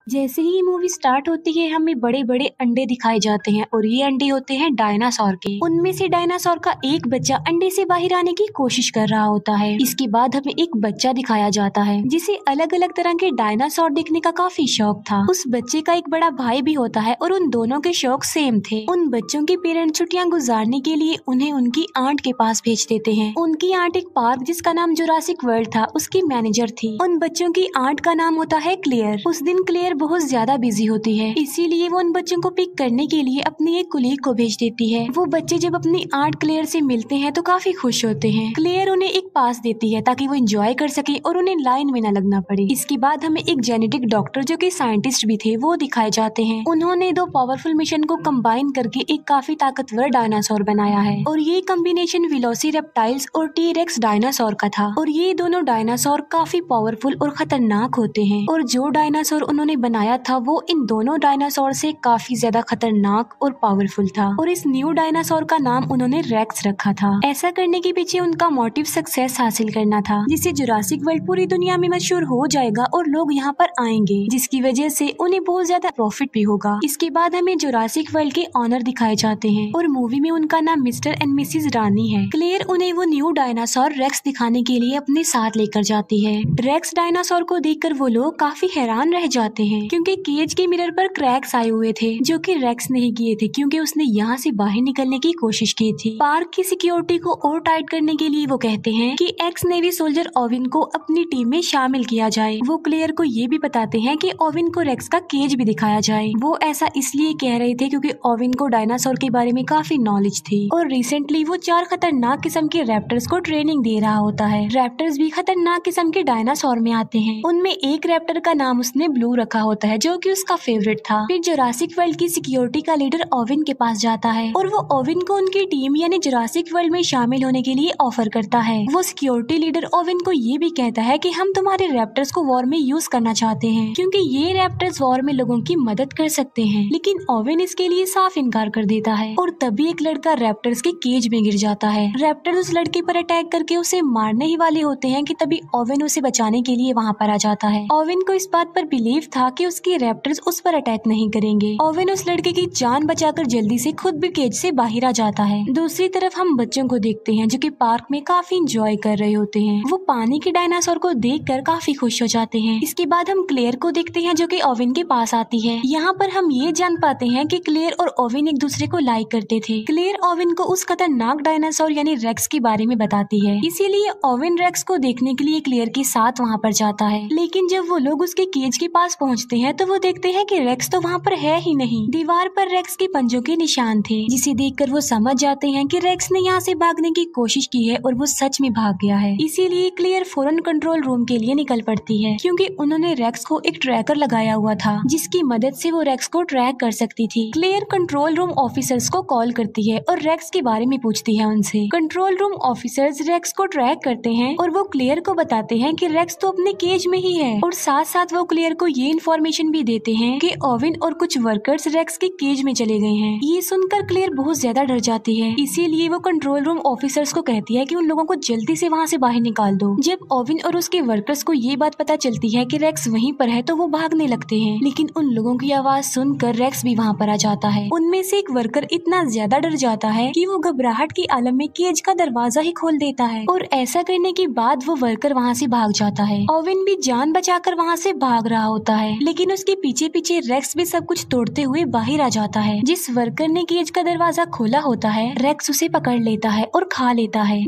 जैसे ही ये movie start होती है हमें बड़े बड़े अंडे दिखाए जाते हैं और ये अंडे होते हैं डायनासोर के। उनमें से डायनासोर का एक बच्चा अंडे से बाहर आने की कोशिश कर रहा होता है। इसके बाद हमें एक बच्चा दिखाया जाता है जिसे अलग अलग तरह के डायनासोर देखने का काफी शौक था। उस बच्चे का एक बड़ा भाई भी होता है और उन दोनों के शौक सेम थे। उन बच्चों के पेरेंट्स छुट्टियां गुजारने के लिए उन्हें उनकी आंट के पास भेज देते हैं। उनकी आंट एक पार्क जिसका नाम जुरासिक वर्ल्ड था उसकी मैनेजर थी। उन बच्चों की आंट का नाम होता है क्लेयर। उस दिन क्लेयर बहुत ज्यादा बिजी होती है, इसीलिए वो उन बच्चों को पिक करने के लिए अपनी एक कुलीग को भेज देती है। वो बच्चे जब अपनी आंट क्लेयर से मिलते हैं तो काफी खुश होते हैं। क्लेयर उन्हें एक पास देती है ताकि वो एंजॉय कर सके और उन्हें लाइन में न लगना पड़े। इसके बाद हमें एक जेनेटिक डॉक्टर जो कि साइंटिस्ट भी थे वो दिखाए जाते हैं। उन्होंने दो पावरफुल मिशन को कंबाइन करके एक काफी ताकतवर डायनासोर बनाया है और ये कॉम्बिनेशन वेलोसिरेप्टाइल्स और टी-रेक्स डायनासोर का था। और ये दोनों डायनासोर काफी पावरफुल और खतरनाक होते हैं और जो डायनासोर उन्होंने बनाया था वो इन दोनों डायनासोर से काफी ज्यादा खतरनाक और पावरफुल था और इस न्यू डायनासोर का नाम उन्होंने रेक्स रखा था। ऐसा करने के पीछे उनका मोटिव सक्सेस हासिल करना था, जिससे जुरासिक वर्ल्ड पूरी दुनिया में मशहूर हो जाएगा और लोग यहाँ पर आएंगे, जिसकी वजह से उन्हें बहुत ज्यादा प्रॉफिट भी होगा। इसके बाद हमें जुरासिक वर्ल्ड के ऑनर दिखाए जाते हैं और मूवी में उनका नाम मिस्टर एंड मिसिज रानी है। क्लेयर उन्हें वो न्यू डायनासोर रेक्स दिखाने के लिए अपने साथ लेकर जाती है। रेक्स डायनासोर को देखकर वो लोग काफी हैरान रह जाते हैं क्योंकि केज के मिरर पर क्रैक्स आए हुए थे जो कि रेक्स नहीं किए थे क्योंकि उसने यहाँ से बाहर निकलने की कोशिश की थी। पार्क की सिक्योरिटी को और टाइट करने के लिए वो कहते हैं कि एक्स नेवी सोल्जर ओविन को अपनी टीम में शामिल किया जाए। वो क्लेयर को ये भी बताते हैं कि ओविन को रेक्स का केज भी दिखाया जाए। वो ऐसा इसलिए कह रहे थे क्योंकि ओविन को डायनासोर के बारे में काफी नॉलेज थी और रिसेंटली वो 4 खतरनाक किस्म के रैप्टर्स को ट्रेनिंग दे रहा होता है। रैप्टर्स भी खतरनाक किस्म के डायनासोर में आते हैं। उनमें एक रैप्टर का नाम उसने ब्लू रखा होता है जो कि उसका फेवरेट था। फिर जुरासिक वर्ल्ड की सिक्योरिटी का लीडर ओविन के पास जाता है और वो ओविन को उनकी टीम यानी जुरासिक वर्ल्ड में शामिल होने के लिए ऑफर करता है। वो सिक्योरिटी लीडर ओविन को ये भी कहता है कि हम तुम्हारे रैप्टर्स को वॉर में यूज करना चाहते हैं क्योंकि ये रैप्टर्स वॉर में लोगों की मदद कर सकते हैं। लेकिन ओविन इसके लिए साफ इनकार कर देता है और तभी एक लड़का रैप्टर्स के केज में गिर जाता है। रैप्टर उस लड़के पर अटैक करके उसे मारने ही वाले होते हैं कि तभी ओविन उसे बचाने के लिए वहाँ पर आ जाता है। ओविन को इस बात पर बिलीव था कि उसके रैप्टर्स उस पर अटैक नहीं करेंगे। ओविन उस लड़के की जान बचाकर जल्दी से खुद भी केज से बाहर आ जाता है। दूसरी तरफ हम बच्चों को देखते हैं जो कि पार्क में काफी एंजॉय कर रहे होते हैं। वो पानी के डायनासोर को देखकर काफी खुश हो जाते हैं। इसके बाद हम क्लेयर को देखते हैं जो कि ओविन के पास आती है। यहाँ पर हम ये जान पाते हैं कि क्लेयर और ओविन एक दूसरे को लाइक करते थे। क्लेयर ओविन को उस खतरनाक डायनासोर यानी रेक्स के बारे में बताती है, इसीलिए ओविन रेक्स को देखने के लिए क्लेयर के साथ वहाँ पर जाता है। लेकिन जब वो लोग उसके केज के पास पहुँचते हैं तो वो देखते हैं कि रेक्स तो वहाँ पर है ही नहीं। दीवार पर रेक्स के पंजों के निशान थे जिसे देखकर वो समझ जाते हैं कि रेक्स ने यहाँ से भागने की कोशिश की है और वो सच में भाग गया है। इसीलिए क्लेयर फौरन कंट्रोल रूम के लिए निकल पड़ती है क्योंकि उन्होंने रेक्स को एक ट्रैकर लगाया हुआ था जिसकी मदद से वो रेक्स को ट्रैक कर सकती थी। क्लेयर कंट्रोल रूम ऑफिसर्स को कॉल करती है और रेक्स के बारे में पूछती है उनसे। कंट्रोल रूम ऑफिसर्स रेक्स को ट्रैक करते हैं और वो क्लेयर को बताते हैं कि रेक्स तो अपने केज में ही है और साथ साथ वो क्लेयर को ये इन्फॉर्मेशन भी देते हैं कि ओविन और कुछ वर्कर्स रेक्स के केज में चले गए हैं। ये सुनकर क्लेयर बहुत ज्यादा डर जाती है, इसीलिए वो कंट्रोल रूम ऑफिसर्स को कहती है कि उन लोगों को जल्दी से वहाँ से बाहर निकाल दो। जब ओविन और उसके वर्कर्स को ये बात पता चलती है कि रेक्स वहीं पर है तो वो भागने लगते हैं, लेकिन उन लोगों की आवाज सुनकर रेक्स भी वहाँ पर आ जाता है। उनमें से एक वर्कर इतना ज्यादा डर जाता है कि वो घबराहट के आलम में केज का दरवाजा ही खोल देता है और ऐसा करने के बाद वो वर्कर वहाँ से भाग जाता है। ओविन भी जान बचाकर वहाँ से भाग रहा होता है, लेकिन उसके पीछे पीछे रेक्स भी सब कुछ तोड़ते हुए बाहर आ जाता है। जिस वर्कर ने केज का दरवाजा खोला होता है रेक्स उसे पकड़ लेता है और खा लेता है।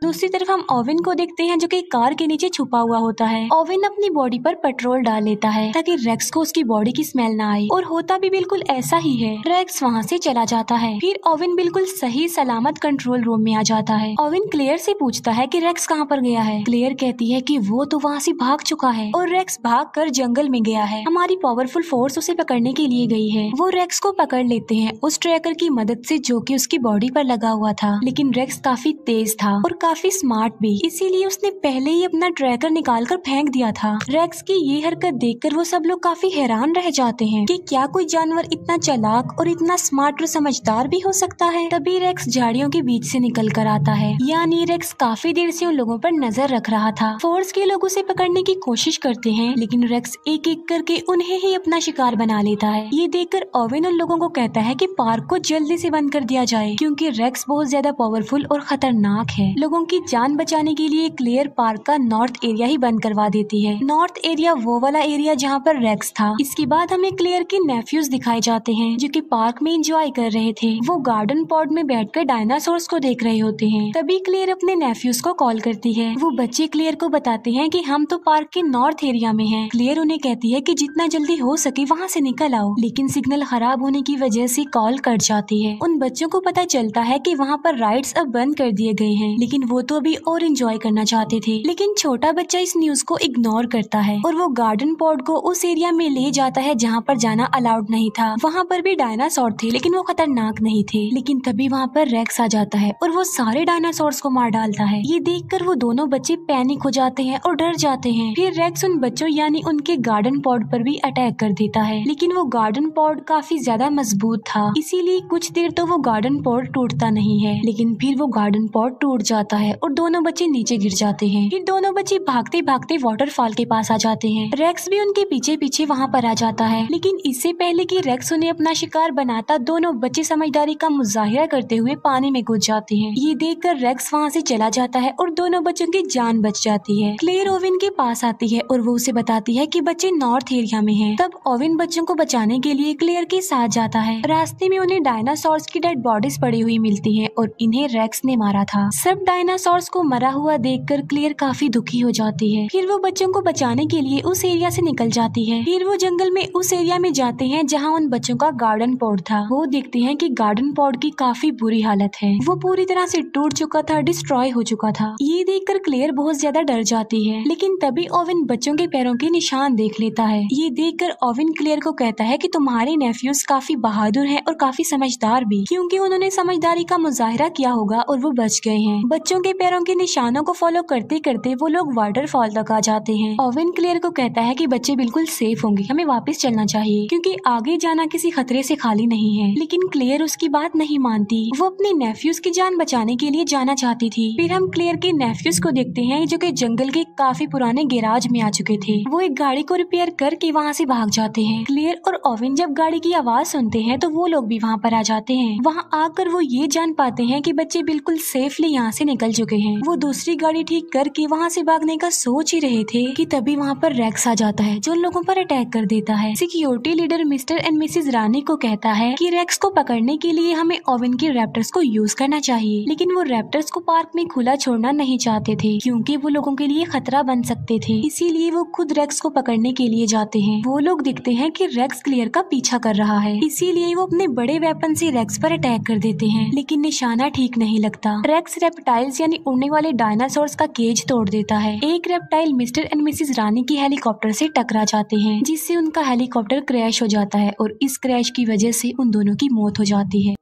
दूसरी तरफ हम ओविन को देखते हैं जो कि कार के नीचे छुपा हुआ होता है। ओविन अपनी बॉडी पर पेट्रोल डाल लेता है ताकि रेक्स को उसकी बॉडी की स्मेल ना आए और होता भी बिल्कुल ऐसा ही है। रेक्स वहाँ से चला जाता है। फिर ओविन बिल्कुल सही सलामत कंट्रोल रूम में आ जाता है। ओविन क्लेयर से पूछता है कि रेक्स कहाँ पर गया है। क्लेयर कहती है कि वो तो वहाँ से भाग चुका है और रेक्स भाग कर जंगल में गया है। हमारी पावरफुल फोर्स उसे पकड़ने के लिए गई है। वो रेक्स को पकड़ लेते हैं उस ट्रैकर की मदद से जो कि उसकी बॉडी पर लगा हुआ था, लेकिन रेक्स काफी तेज था और काफी स्मार्ट भी, इसीलिए उसने पहले ही अपना ट्रैकर निकाल कर फेंक दिया था। रेक्स की ये हरकत देखकर वो सब लोग काफी हैरान रह जाते हैं कि क्या कोई जानवर इतना चालाक और इतना स्मार्ट और समझदार भी हो सकता है। तभी रेक्स झाड़ियों के बीच से निकल कर आता है, यानी रेक्स काफी देर से उन लोगों पर नजर रख रहा था। फोर्स के लोग उसे पकड़ने की कोशिश करते हैं, लेकिन रेक्स एक एक करके उन्हें ही अपना शिकार बना लेता है। ये देखकर ओवेन उन लोगों को कहता है कि पार्क को जल्दी से बंद कर दिया जाए, क्योंकि रेक्स बहुत ज्यादा पावरफुल और खतरनाक है। लोगों की जान बचाने के लिए क्लेयर पार्क का नॉर्थ एरिया ही बंद करवा देती है। नॉर्थ एरिया वो वाला एरिया जहाँ पर रेक्स था। इसके बाद हमें क्लेयर के नेफ्यूज दिखाए जाते हैं, जो कि पार्क में एंजॉय कर रहे थे। वो गार्डन पॉड में बैठकर डायनासोर्स को देख रहे होते हैं। तभी क्लेयर अपने नेफ्यूज को कॉल करती है। वो बच्चे क्लेयर को बताते हैं कि हम तो पार्क के नॉर्थ एरिया में हैं। क्लेयर उन्हें कहती है कि जितना जल्दी हो सके वहाँ से निकल आओ, लेकिन सिग्नल खराब होने की वजह से कॉल कट जाती है। उन बच्चों को पता चलता है कि वहाँ पर राइड्स अब बंद कर दिए गए हैं, लेकिन वो तो अभी और एंजॉय करना चाहते थे। लेकिन छोटा बच्चा इस न्यूज को इग्नोर करता है और वो गार्डन पॉड को उस एरिया में ले जाता है जहाँ पर जाना अलाउड नहीं था। वहाँ पर भी डायनासोर थे, लेकिन वो खतरनाक नहीं थे। लेकिन तभी वहाँ पर रेक्स आ जाता है और वो सारे डायनासोर्स को मार डालता है। ये देखकर वो दोनों बच्चे पैनिक हो जाते हैं और डर जाते हैं। फिर रेक्स उन बच्चों यानी उनके गार्डन पॉड पर भी अटैक कर देता है, लेकिन वो गार्डन पॉड काफी ज्यादा मजबूत था, इसीलिए कुछ देर तो वो गार्डन पॉड टूटता नहीं है। लेकिन फिर वो गार्डन पॉड टूट जाता है और दोनों बच्चे नीचे गिर जाते हैं। फिर दोनों बच्चे भागते भागते वाटरफॉल के पास आ जाते हैं। रेक्स भी उनके पीछे पीछे वहाँ पर आ जाता है, लेकिन इससे पहले कि रेक्स उन्हें अपना शिकार बनाता, दोनों बच्चे समझदारी का मुजाहिरा करते हुए पानी में कूद जाते हैं। ये देखकर रेक्स वहाँ से चला जाता है और दोनों बच्चों की जान बच जाती है। क्लेयर ओवेन के पास आती है और वो उसे बताती है कि बच्चे नॉर्थ एरिया में हैं। तब ओवेन बच्चों को बचाने के लिए क्लेयर के साथ जाता है। रास्ते में उन्हें डायनासोर्स की डेड बॉडीज पड़ी हुई मिलती है और इन्हें रेक्स ने मारा था। सब डायनासोर्स को मरा हुआ देखकर क्लेयर काफी दुखी हो जाती है। फिर वो बच्चों को बचाने के लिए उस एरिया से निकल जाती है। फिर वो जंगल में उस एरिया में जाते हैं जहाँ उन बच्चों का गार्डन पॉड था। वो देखते हैं कि गार्डन पॉड की काफी बुरी हालत है, वो पूरी तरह से टूट चुका था, डिस्ट्रॉय हो चुका था। ये देखकर क्लेयर बहुत ज्यादा डर जाती है, लेकिन तभी ओवेन बच्चों के पैरों के निशान देख लेता है। ये देखकर ओवेन क्लेयर को कहता है कि तुम्हारे नेफ्यूज काफी बहादुर हैं और काफी समझदार भी, क्योंकि उन्होंने समझदारी का मुजाहिरा किया होगा और वो बच गए हैं। बच्चों के पैरों के निशानों को फॉलो करते करते वो लोग वाटरफॉल तक आ जाते हैं। ओवेन क्लेयर को कहता है कि बच्चे बिल्कुल सेफ होंगे, हमें वापस चलना चाहिए, क्योंकि आगे जाना किसी खतरे से खाली नहीं है। लेकिन क्लेयर उसकी बात नहीं मानती। वो अपने नेफ्यूज की जान बचाने के लिए जाना चाहती थी। फिर हम क्लेयर के नेफ्यूज को देखते हैं, जो कि जंगल के काफी पुराने गैराज में आ चुके थे। वो एक गाड़ी को रिपेयर करके वहाँ से भाग जाते हैं। क्लेयर और ओवेन जब गाड़ी की आवाज सुनते हैं तो वो लोग भी वहाँ पर आ जाते हैं। वहाँ आकर वो ये जान पाते हैं कि बच्चे बिल्कुल सेफली यहाँ से निकल चुके हैं। वो दूसरी गाड़ी ठीक करके वहाँ से भागने का सोच ही रहे थे कि तभी वहाँ पर रेक्स आ जाता है, जो उन लोगों पर अटैक कर देता है। Security leader mister and missus Rani को कहता है कि रेक्स को पकड़ने के लिए हमें ओवेन के रैप्टर्स को यूज करना चाहिए, लेकिन वो रैप्टर्स को पार्क में खुला छोड़ना नहीं चाहते थे, क्योंकि वो लोगों के लिए खतरा बन सकते थे। इसीलिए वो खुद रेक्स को पकड़ने के लिए जाते हैं। वो लोग दिखते हैं कि रेक्स क्लियर का पीछा कर रहा है, इसीलिए वो अपने बड़े वेपन से रेक्स पर अटैक कर देते हैं, लेकिन निशाना ठीक नहीं लगता। रेक्स रेप्टाइल्स यानी उड़ने वाले डायनासोर्स का केज तोड़ देता है। एक रेप्टाइल मिस्टर एंड मिसेज रानी की हेलीकॉप्टर से टकरा जाते हैं, जिससे उनका हेलीकॉप्टर क्रैश हो जाता है और इस क्रैश की वजह से उन दोनों की मौत हो जाती है।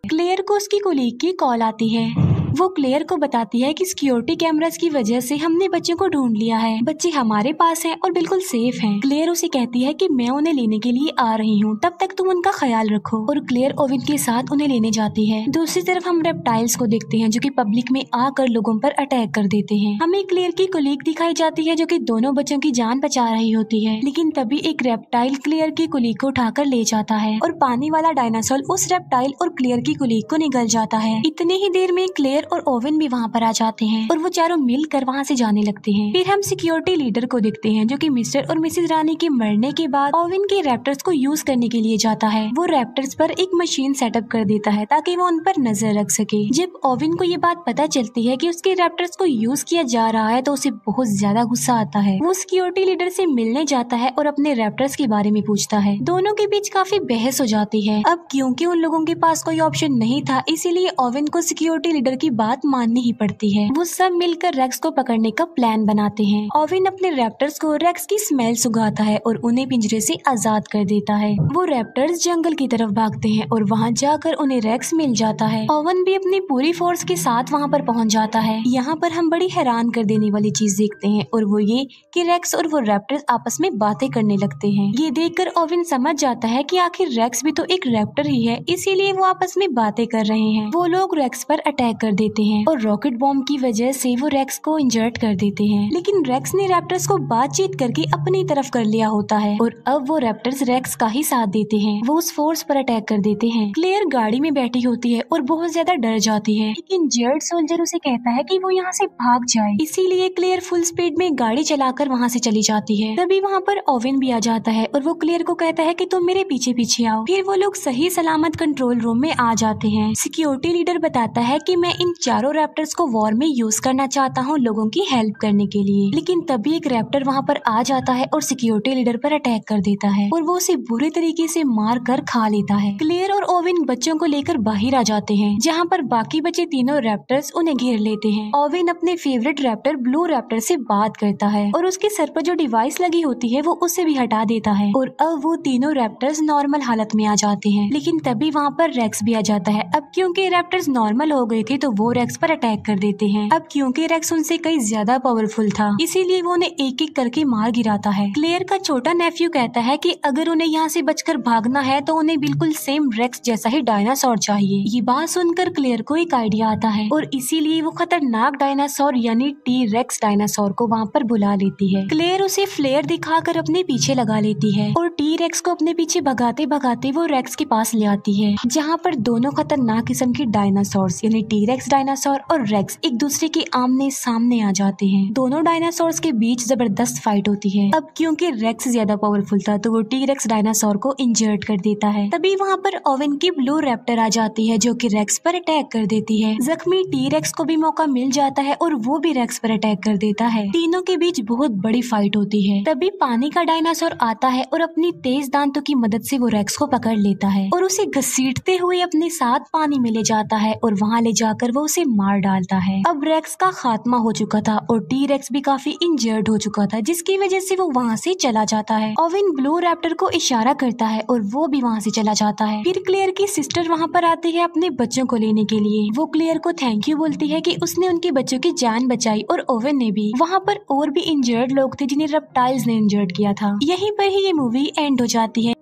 क्लेयर को उसकी कोलीग की कॉल आती है। वो क्लेयर को बताती है कि सिक्योरिटी कैमरास की वजह से हमने बच्चों को ढूंढ लिया है, बच्चे हमारे पास हैं और बिल्कुल सेफ हैं। क्लेयर उसे कहती है कि मैं उन्हें लेने के लिए आ रही हूँ, तब तक तुम उनका ख्याल रखो। और क्लेयर ओवेन के साथ उन्हें लेने जाती है। दूसरी तरफ हम रेप्टाइल्स को देखते हैं, जो कि पब्लिक में आकर लोगों पर अटैक कर देते हैं। हमें क्लेयर की कोलीग दिखाई जाती है, जो कि दोनों बच्चों की जान बचा रही होती है, लेकिन तभी एक रेप्टाइल क्लेयर की कोलीग को उठाकर ले जाता है और पानी वाला डायनासोर उस रेप्टाइल और क्लेयर की कोलीग को निगल जाता है। इतने ही देर में क्लेयर और ओवेन भी वहाँ पर आ जाते हैं और वो चारों मिलकर वहाँ से जाने लगते हैं। फिर हम सिक्योरिटी लीडर को देखते हैं, जो कि मिस्टर और मिसेज रानी के मरने के बाद ओवेन के रैप्टर्स को यूज करने के लिए जाता है। वो रैप्टर्स पर एक मशीन सेटअप कर देता है ताकि वो उन पर नजर रख सके। जब ओवेन को ये बात पता चलती है कि उसके रैप्टर्स को यूज किया जा रहा है तो उसे बहुत ज्यादा गुस्सा आता है। वो सिक्योरिटी लीडर से मिलने जाता है और अपने रैप्टर्स के बारे में पूछता है। दोनों के बीच काफी बहस हो जाती है। अब क्योंकि उन लोगों के पास कोई ऑप्शन नहीं था, इसीलिए ओवेन को सिक्योरिटी लीडर की बात माननी ही पड़ती है। वो सब मिलकर रेक्स को पकड़ने का प्लान बनाते हैं। ओवेन अपने रैप्टर्स को रेक्स की स्मेल सुंघाता है और उन्हें पिंजरे से आजाद कर देता है। वो रैप्टर्स जंगल की तरफ भागते हैं और वहाँ जाकर उन्हें रेक्स मिल जाता है। ओवेन भी अपनी पूरी फोर्स के साथ वहाँ पर पहुँच जाता है। यहाँ पर हम बड़ी हैरान कर देने वाली चीज देखते हैं और वो ये कि रेक्स और वो रैप्टर्स आपस में बातें करने लगते हैं। ये देखकर ओवेन समझ जाता है कि आखिर रेक्स भी तो एक रैप्टर ही है, इसीलिए वो आपस में बातें कर रहे हैं। वो लोग रेक्स पर अटैक कर देते हैं और रॉकेट बॉम्ब की वजह से वो रेक्स को इंजर्ड कर देते हैं। लेकिन रेक्स ने रैप्टर्स को बातचीत करके अपनी तरफ कर लिया होता है और अब वो रैप्टर्स रेक्स का ही साथ देते हैं। वो उस फोर्स पर अटैक कर देते हैं। क्लेयर गाड़ी में बैठी होती है और बहुत ज्यादा डर जाती है, लेकिन जेड सोल्जर उसे कहता है कि वो यहाँ से भाग जाए, इसीलिए क्लेयर फुल स्पीड में गाड़ी चलाकर वहाँ से चली जाती है। तभी वहाँ पर ओवेन भी आ जाता है और वो क्लेयर को कहता है कि तुम मेरे पीछे पीछे आओ। फिर वो लोग सही सलामत कंट्रोल रूम में आ जाते हैं। सिक्योरिटी लीडर बताता है कि मैं इन चारों रैप्टर्स को वॉर में यूज करना चाहता हूँ लोगों की हेल्प करने के लिए। लेकिन तभी एक रैप्टर वहाँ पर आ जाता है और सिक्योरिटी लीडर पर अटैक कर देता है और वो उसे बुरे तरीके से मार कर खा लेता है। क्लेयर और ओवेन बच्चों को लेकर बाहर आ जाते हैं, जहाँ पर बाकी बचे तीनों रैप्टर्स उन्हें घेर लेते हैं। ओवेन अपने फेवरेट रैप्टर ब्लू रैप्टर से बात करता है और उसके सर पर जो डिवाइस लगी होती है वो उसे भी हटा देता है और अब वो तीनों रैप्टर्स नॉर्मल हालत में आ जाते हैं। लेकिन तभी वहाँ पर रेक्स भी आ जाता है। अब क्योंकि रैप्टर्स नॉर्मल हो गए थे तो वो रेक्स पर अटैक कर देते हैं। अब क्योंकि रेक्स उनसे कई ज्यादा पावरफुल था, इसीलिए वो उन्हें एक एक करके मार गिराता है। क्लेयर का छोटा नेफ्यू कहता है कि अगर उन्हें यहाँ से बचकर भागना है तो उन्हें बिल्कुल सेम रेक्स जैसा ही डायनासोर चाहिए। ये बात सुनकर क्लेयर को एक आइडिया आता है और इसीलिए वो खतरनाक डायनासोर यानी टी रेक्स डायनासोर को वहाँ पर बुला लेती है। क्लेयर उसे फ्लेयर दिखाकर अपने पीछे लगा लेती है और टी रेक्स को अपने पीछे भगाते भगाते वो रेक्स के पास ले आती है, जहाँ पर दोनों खतरनाक किस्म के डायनासोर्स यानी टी रेक्स डायनासोर और रेक्स एक दूसरे के आमने सामने आ जाते हैं। दोनों डायनासोर्स के बीच जबरदस्त फाइट होती है। अब क्योंकि रेक्स ज्यादा पावरफुल था तो वो टी रेक्स डायनासोर को इंजर्ड कर देता है। तभी वहाँ पर ओवेन की ब्लू रैप्टर आ जाती है जो कि रेक्स पर अटैक कर देती है। जख्मी टी रेक्स को भी मौका मिल जाता है और वो भी रेक्स पर अटैक कर देता है। तीनों के बीच बहुत बड़ी फाइट होती है। तभी पानी का डायनासोर आता है और अपनी तेज दांतों की मदद से वो रेक्स को पकड़ लेता है और उसे घसीटते हुए अपने साथ पानी में ले जाता है और वहाँ ले जाकर वो उसे मार डालता है। अब रेक्स का खात्मा हो चुका था और टी रेक्स भी काफी इंजर्ड हो चुका था, जिसकी वजह से वो वहाँ से चला जाता है। ओवेन ब्लू रैप्टर को इशारा करता है और वो भी वहाँ से चला जाता है। फिर क्लेयर की सिस्टर वहाँ पर आती है अपने बच्चों को लेने के लिए। वो क्लेयर को थैंक यू बोलती है कि उसने उनके बच्चों की जान बचाई और ओवेन ने भी। वहाँ पर और भी इंजर्ड लोग थे जिन्हें रेप्टाइल्स ने इंजर्ड किया था। यहीं पर ही ये मूवी एंड हो जाती है।